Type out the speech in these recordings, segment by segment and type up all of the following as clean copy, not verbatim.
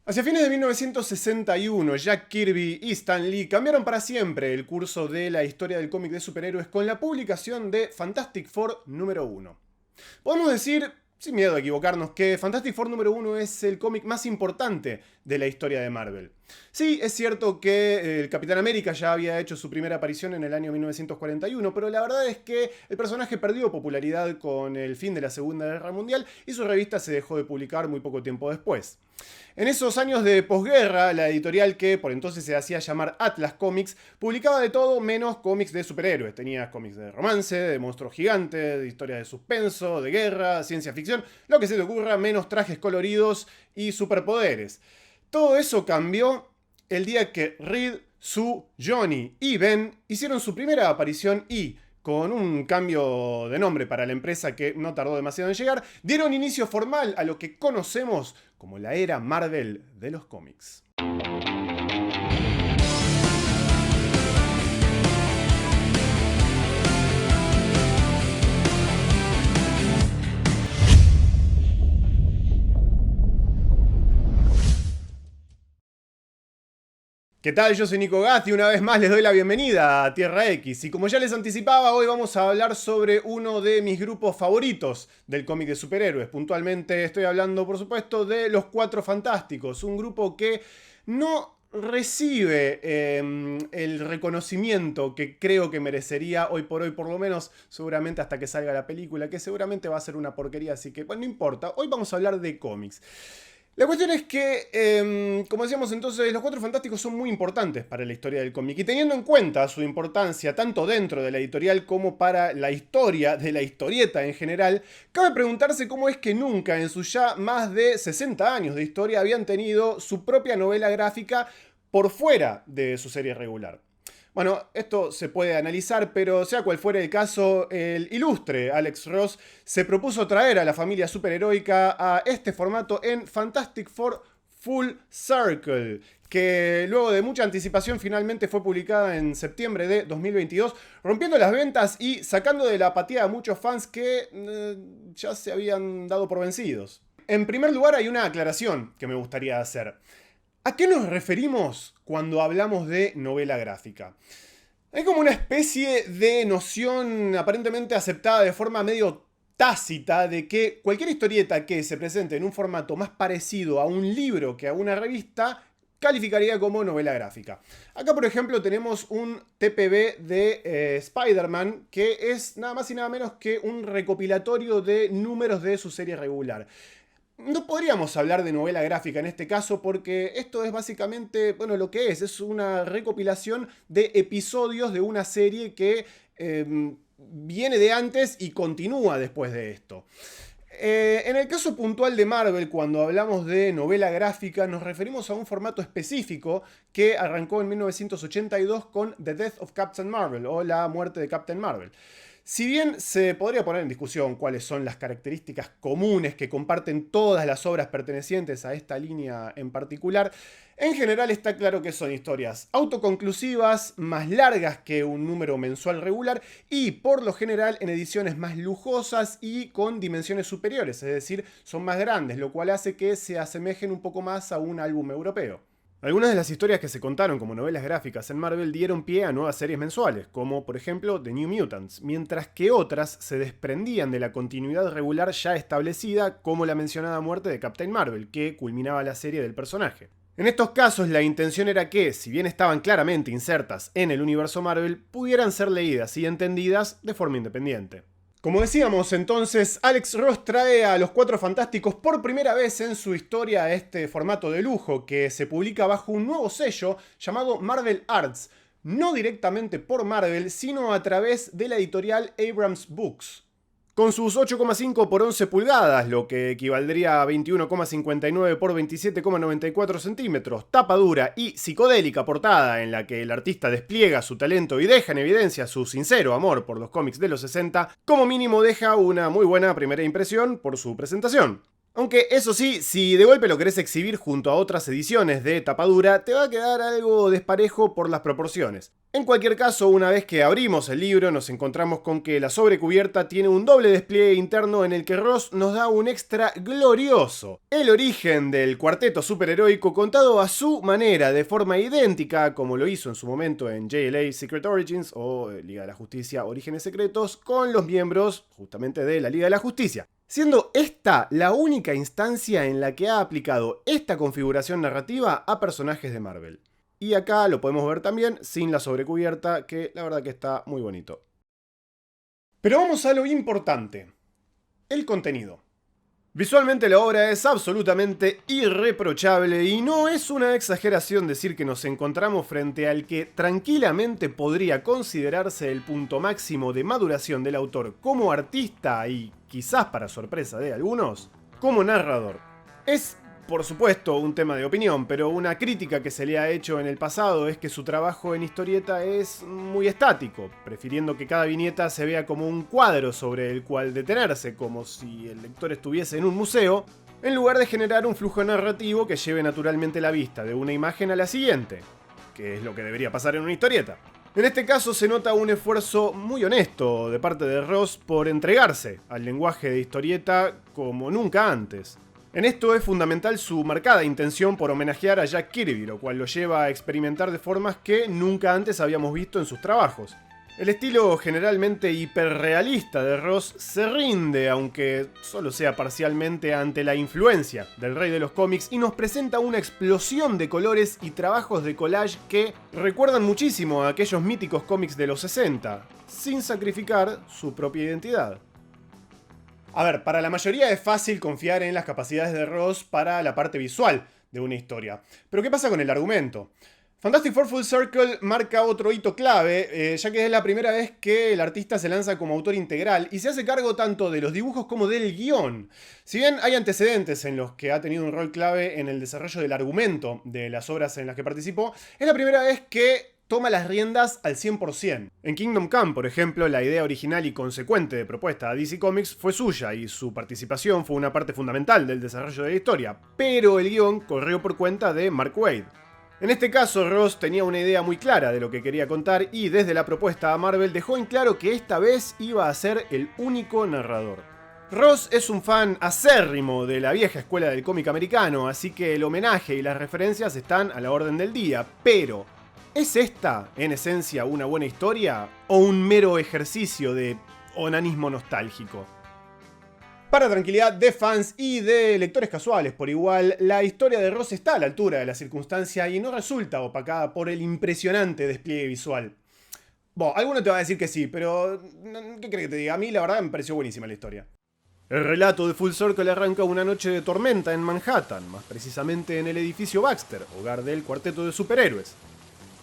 Hacia fines de 1961, Jack Kirby y Stan Lee cambiaron para siempre el curso de la historia del cómic de superhéroes con la publicación de Fantastic Four número 1. Podemos decir, sin miedo a equivocarnos, que Fantastic Four número 1 es el cómic más importante de la historia de Marvel. Sí, es cierto que el Capitán América ya había hecho su primera aparición en el año 1941, pero la verdad es que el personaje perdió popularidad con el fin de la Segunda Guerra Mundial y su revista se dejó de publicar muy poco tiempo después. En esos años de posguerra, la editorial que por entonces se hacía llamar Atlas Comics publicaba de todo menos cómics de superhéroes. Tenía cómics de romance, de monstruos gigantes, de historias de suspenso, de guerra, ciencia ficción, lo que se te ocurra, menos trajes coloridos y superpoderes. Todo eso cambió el día que Reed, Sue, Johnny y Ben hicieron su primera aparición y, con un cambio de nombre para la empresa que no tardó demasiado en llegar, dieron inicio formal a lo que conocemos como la era Marvel de los cómics. ¿Qué tal? Yo soy Nico Gatti y una vez más les doy la bienvenida a Tierra X. Y como ya les anticipaba, hoy vamos a hablar sobre uno de mis grupos favoritos del cómic de superhéroes. Puntualmente estoy hablando, por supuesto, de Los Cuatro Fantásticos. Un grupo que no recibe el reconocimiento que creo que merecería hoy por hoy, por lo menos seguramente hasta que salga la película, que seguramente va a ser una porquería, así que bueno, no importa. Hoy vamos a hablar de cómics. La cuestión es que, como decíamos entonces, los Cuatro Fantásticos son muy importantes para la historia del cómic. Y teniendo en cuenta su importancia tanto dentro de la editorial como para la historia de la historieta en general, cabe preguntarse cómo es que nunca en sus ya más de 60 años de historia habían tenido su propia novela gráfica por fuera de su serie regular. Bueno, esto se puede analizar, pero sea cual fuera el caso, el ilustre Alex Ross se propuso traer a la familia superheroica a este formato en Fantastic Four Full Circle, que luego de mucha anticipación finalmente fue publicada en septiembre de 2022, rompiendo las ventas y sacando de la apatía a muchos fans que ya se habían dado por vencidos. En primer lugar, hay una aclaración que me gustaría hacer. ¿A qué nos referimos cuando hablamos de novela gráfica? Hay como una especie de noción aparentemente aceptada de forma medio tácita de que cualquier historieta que se presente en un formato más parecido a un libro que a una revista calificaría como novela gráfica. Acá, por ejemplo, tenemos un TPB de Spider-Man que es nada más y nada menos que un recopilatorio de números de su serie regular. No podríamos hablar de novela gráfica en este caso porque esto es básicamente, bueno, lo que es una recopilación de episodios de una serie que viene de antes y continúa después de esto. En el caso puntual de Marvel, cuando hablamos de novela gráfica, nos referimos a un formato específico que arrancó en 1982 con The Death of Captain Marvel o La muerte de Captain Marvel. Si bien se podría poner en discusión cuáles son las características comunes que comparten todas las obras pertenecientes a esta línea en particular, en general está claro que son historias autoconclusivas, más largas que un número mensual regular y por lo general en ediciones más lujosas y con dimensiones superiores, es decir, son más grandes, lo cual hace que se asemejen un poco más a un álbum europeo. Algunas de las historias que se contaron como novelas gráficas en Marvel dieron pie a nuevas series mensuales, como por ejemplo The New Mutants, mientras que otras se desprendían de la continuidad regular ya establecida, como la mencionada muerte de Captain Marvel, que culminaba la serie del personaje. En estos casos la intención era que, si bien estaban claramente insertas en el universo Marvel, pudieran ser leídas y entendidas de forma independiente. Como decíamos entonces, Alex Ross trae a Los Cuatro Fantásticos por primera vez en su historia a este formato de lujo que se publica bajo un nuevo sello llamado Marvel Arts, no directamente por Marvel, sino a través de la editorial Abrams Books. Con sus 8,5 por 11 pulgadas, lo que equivaldría a 21,59 por 27,94 centímetros, tapa dura y psicodélica portada en la que el artista despliega su talento y deja en evidencia su sincero amor por los cómics de los 60, como mínimo deja una muy buena primera impresión por su presentación. Aunque eso sí, si de golpe lo querés exhibir junto a otras ediciones de tapadura, te va a quedar algo desparejo por las proporciones. En cualquier caso, una vez que abrimos el libro, nos encontramos con que la sobrecubierta tiene un doble despliegue interno en el que Ross nos da un extra glorioso. El origen del cuarteto superheroico contado a su manera, de forma idéntica como lo hizo en su momento en JLA Secret Origins o Liga de la Justicia Orígenes Secretos, con los miembros justamente de la Liga de la Justicia. Siendo esta la única instancia en la que ha aplicado esta configuración narrativa a personajes de Marvel. Y acá lo podemos ver también sin la sobrecubierta, que la verdad que está muy bonito. Pero vamos a lo importante, el contenido. Visualmente la obra es absolutamente irreprochable y no es una exageración decir que nos encontramos frente al que tranquilamente podría considerarse el punto máximo de maduración del autor como artista y, quizás para sorpresa de algunos, como narrador. Es, por supuesto, un tema de opinión, pero una crítica que se le ha hecho en el pasado es que su trabajo en historieta es muy estático, prefiriendo que cada viñeta se vea como un cuadro sobre el cual detenerse, como si el lector estuviese en un museo, en lugar de generar un flujo narrativo que lleve naturalmente la vista de una imagen a la siguiente, que es lo que debería pasar en una historieta. En este caso se nota un esfuerzo muy honesto de parte de Ross por entregarse al lenguaje de historieta como nunca antes. En esto es fundamental su marcada intención por homenajear a Jack Kirby, lo cual lo lleva a experimentar de formas que nunca antes habíamos visto en sus trabajos. El estilo generalmente hiperrealista de Ross se rinde, aunque solo sea parcialmente, ante la influencia del rey de los cómics y nos presenta una explosión de colores y trabajos de collage que recuerdan muchísimo a aquellos míticos cómics de los 60, sin sacrificar su propia identidad. A ver, para la mayoría es fácil confiar en las capacidades de Ross para la parte visual de una historia. Pero ¿qué pasa con el argumento? Fantastic Four Full Circle marca otro hito clave, ya que es la primera vez que el artista se lanza como autor integral y se hace cargo tanto de los dibujos como del guión. Si bien hay antecedentes en los que ha tenido un rol clave en el desarrollo del argumento de las obras en las que participó, es la primera vez que toma las riendas al 100%. En Kingdom Come, por ejemplo, la idea original y consecuente de propuesta a DC Comics fue suya y su participación fue una parte fundamental del desarrollo de la historia, pero el guión corrió por cuenta de Mark Waid. En este caso, Ross tenía una idea muy clara de lo que quería contar y desde la propuesta a Marvel dejó en claro que esta vez iba a ser el único narrador. Ross es un fan acérrimo de la vieja escuela del cómic americano, así que el homenaje y las referencias están a la orden del día, pero ¿es esta, en esencia, una buena historia o un mero ejercicio de onanismo nostálgico? Para tranquilidad de fans y de lectores casuales por igual, la historia de Ross está a la altura de la circunstancia y no resulta opacada por el impresionante despliegue visual. Bueno, alguno te va a decir que sí, pero ¿qué crees que te diga? A mí la verdad me pareció buenísima la historia. El relato de Full Circle arranca una noche de tormenta en Manhattan, más precisamente en el edificio Baxter, hogar del cuarteto de superhéroes.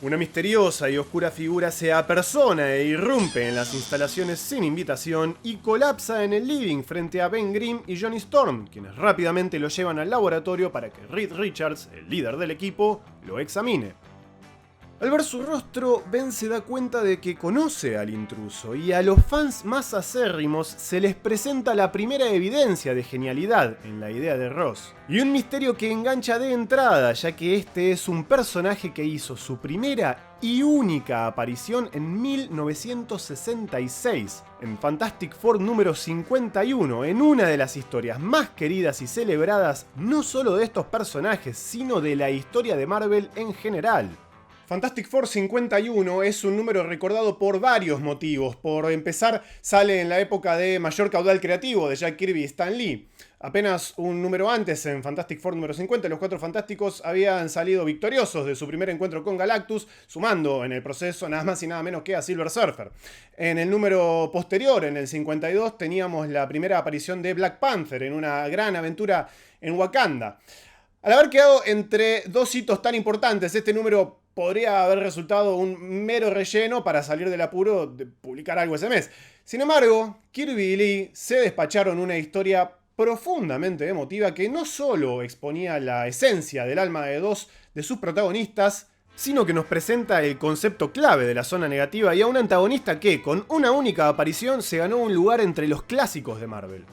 Una misteriosa y oscura figura se apersona e irrumpe en las instalaciones sin invitación y colapsa en el living frente a Ben Grimm y Johnny Storm, quienes rápidamente lo llevan al laboratorio para que Reed Richards, el líder del equipo, lo examine. Al ver su rostro, Ben se da cuenta de que conoce al intruso y a los fans más acérrimos se les presenta la primera evidencia de genialidad en la idea de Ross. Y un misterio que engancha de entrada, ya que este es un personaje que hizo su primera y única aparición en 1966, en Fantastic Four número 51, en una de las historias más queridas y celebradas no solo de estos personajes, sino de la historia de Marvel en general. Fantastic Four 51 es un número recordado por varios motivos. Por empezar, sale en la época de mayor caudal creativo de Jack Kirby y Stan Lee. Apenas un número antes, en Fantastic Four número 50, los Cuatro Fantásticos habían salido victoriosos de su primer encuentro con Galactus, sumando en el proceso nada más y nada menos que a Silver Surfer. En el número posterior, en el 52, teníamos la primera aparición de Black Panther en una gran aventura en Wakanda. Al haber quedado entre dos hitos tan importantes, este número podría haber resultado un mero relleno para salir del apuro de publicar algo ese mes. Sin embargo, Kirby y Lee se despacharon una historia profundamente emotiva que no solo exponía la esencia del alma de dos de sus protagonistas, sino que nos presenta el concepto clave de la zona negativa y a un antagonista que, con una única aparición, se ganó un lugar entre los clásicos de Marvel.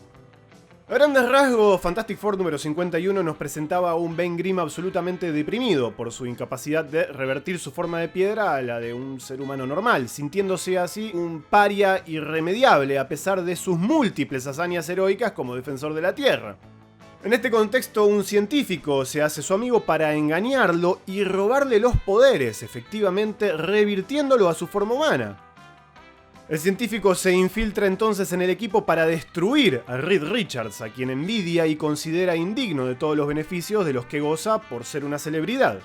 A grandes rasgos, Fantastic Four número 51 nos presentaba a un Ben Grimm absolutamente deprimido por su incapacidad de revertir su forma de piedra a la de un ser humano normal, sintiéndose así un paria irremediable a pesar de sus múltiples hazañas heroicas como defensor de la Tierra. En este contexto, un científico se hace su amigo para engañarlo y robarle los poderes, efectivamente revirtiéndolo a su forma humana. El científico se infiltra entonces en el equipo para destruir a Reed Richards, a quien envidia y considera indigno de todos los beneficios de los que goza por ser una celebridad.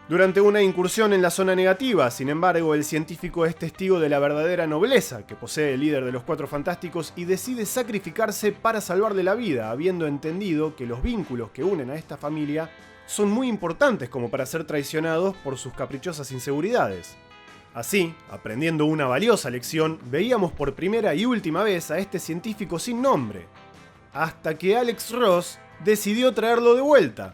Durante una incursión en la zona negativa, sin embargo, el científico es testigo de la verdadera nobleza que posee el líder de los Cuatro Fantásticos y decide sacrificarse para salvarle la vida, habiendo entendido que los vínculos que unen a esta familia son muy importantes como para ser traicionados por sus caprichosas inseguridades. Así, aprendiendo una valiosa lección, veíamos por primera y última vez a este científico sin nombre, hasta que Alex Ross decidió traerlo de vuelta.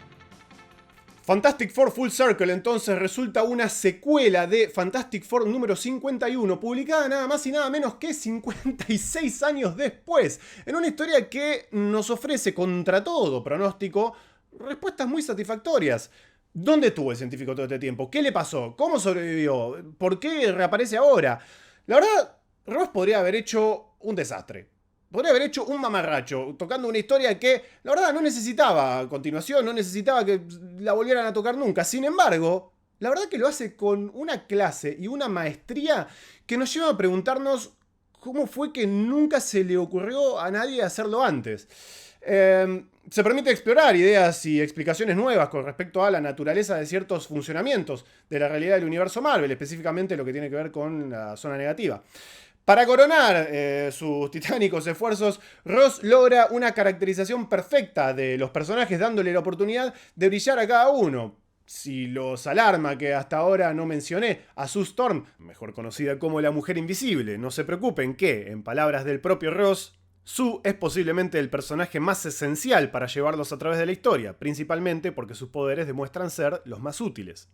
Fantastic Four Full Circle entonces resulta una secuela de Fantastic Four número 51, publicada nada más y nada menos que 56 años después, en una historia que nos ofrece contra todo pronóstico respuestas muy satisfactorias. ¿Dónde estuvo el científico todo este tiempo? ¿Qué le pasó? ¿Cómo sobrevivió? ¿Por qué reaparece ahora? La verdad, Ross podría haber hecho un desastre. Podría haber hecho un mamarracho, tocando una historia que, la verdad, no necesitaba continuación, no necesitaba que la volvieran a tocar nunca. Sin embargo, la verdad que lo hace con una clase y una maestría que nos lleva a preguntarnos cómo fue que nunca se le ocurrió a nadie hacerlo antes. Se permite explorar ideas y explicaciones nuevas con respecto a la naturaleza de ciertos funcionamientos de la realidad del universo Marvel, específicamente lo que tiene que ver con la zona negativa. Para coronar sus titánicos esfuerzos, Ross logra una caracterización perfecta de los personajes, dándole la oportunidad de brillar a cada uno. Si los alarma que hasta ahora no mencioné, a Sue Storm, mejor conocida como la Mujer Invisible, no se preocupen que, en palabras del propio Ross, Sue es posiblemente el personaje más esencial para llevarlos a través de la historia, principalmente porque sus poderes demuestran ser los más útiles.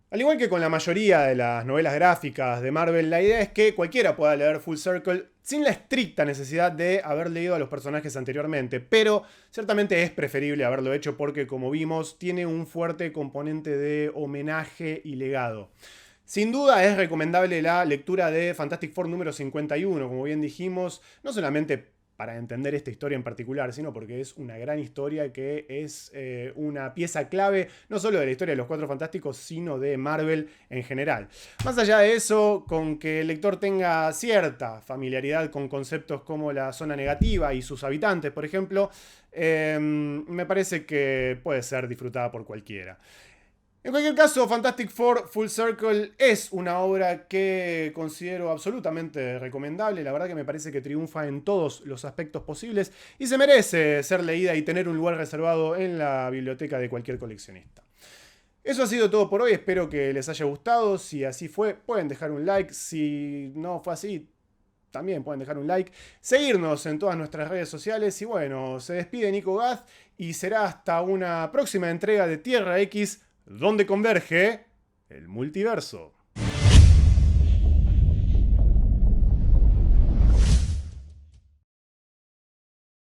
Al igual que con la mayoría de las novelas gráficas de Marvel, la idea es que cualquiera pueda leer Full Circle sin la estricta necesidad de haber leído a los personajes anteriormente, pero ciertamente es preferible haberlo hecho porque, como vimos, tiene un fuerte componente de homenaje y legado. Sin duda es recomendable la lectura de Fantastic Four número 51, como bien dijimos, no solamente para entender esta historia en particular, sino porque es una gran historia que es una pieza clave, no solo de la historia de los Cuatro Fantásticos, sino de Marvel en general. Más allá de eso, con que el lector tenga cierta familiaridad con conceptos como la zona negativa y sus habitantes, por ejemplo, me parece que puede ser disfrutada por cualquiera. En cualquier caso, Fantastic Four Full Circle es una obra que considero absolutamente recomendable. La verdad que me parece que triunfa en todos los aspectos posibles y se merece ser leída y tener un lugar reservado en la biblioteca de cualquier coleccionista. Eso ha sido todo por hoy, espero que les haya gustado. Si así fue, pueden dejar un like. Si no fue así, también pueden dejar un like. Seguirnos en todas nuestras redes sociales. Y bueno, se despide Nico Gaz y será hasta una próxima entrega de Tierra X, donde converge el multiverso.